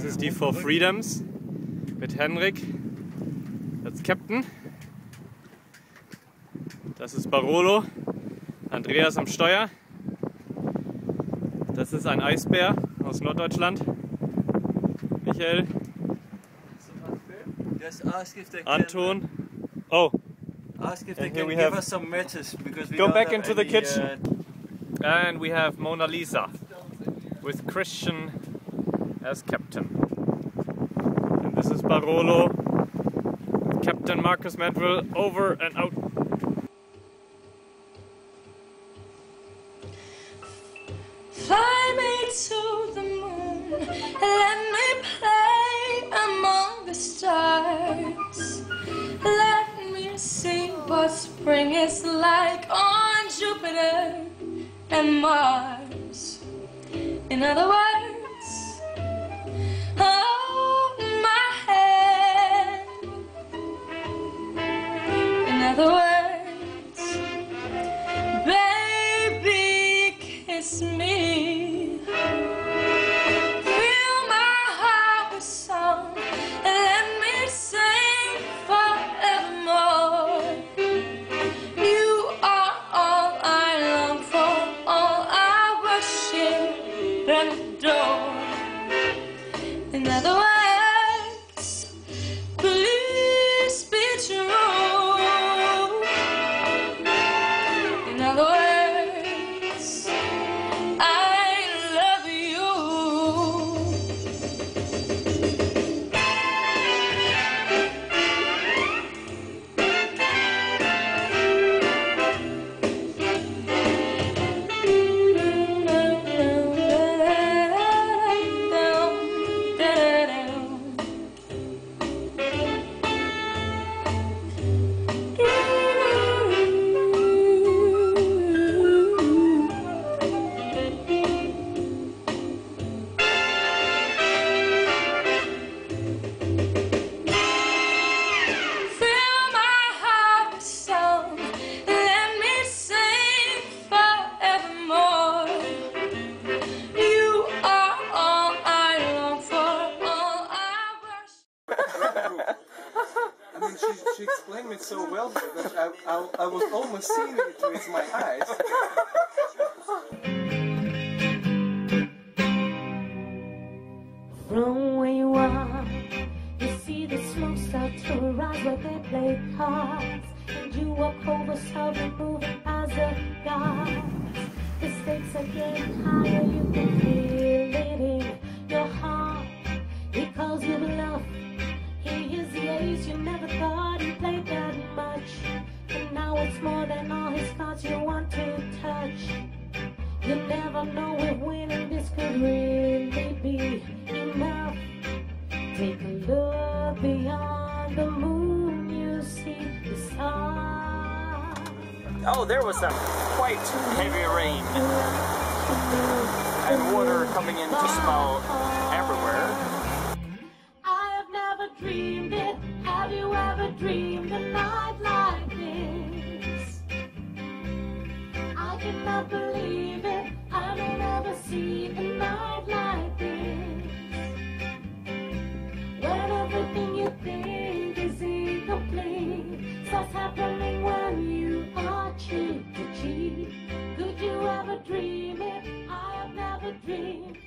Das ist die Four Freedoms mit Henrik als Captain. Das ist Barolo, Andreas am Steuer. Das ist ein Eisbär aus Norddeutschland. Michael. Anton. Oh. Ask if they And here can we give have- us some matches because we Go don't back have into the any, kitchen. And we have Mona Lisa with Christian as captain. And this is Barolo, Captain Marcus Medville, over and out. Fly me to the moon, let me play among the stars. Let me see what spring is like on Jupiter and Mars. In other words, hold my hand. In other words, baby, kiss me. Fill my heart with song and let me sing forevermore. You are all I long for, all I worship and adore. In other words, please be true. In other words, I love you. Fill my heart with song, let me sing forevermore. You are all I long for, all I worship. I mean, she explained it so well that I was almost seeing it with my eyes. From where you are, you see the smoke start to rise where they play cards. And you walk over, start moving as a god. The stakes are getting higher, you can feel it in your heart. He calls you bluff, he is the ace you never thought he played that much. And now it's more than all his cards you want to touch. You never know if winning this could really be enough. Take a look beyond the moon, you see the stars. Oh, there was some quite heavy rain and water coming in just about everywhere. I have never dreamed it. Have you ever dreamed a night like this? I cannot believe it. I don't ever see a night like this. When everything you think is incomplete starts happening when you are cheek to cheek. Could you ever dream it? I have never dreamed.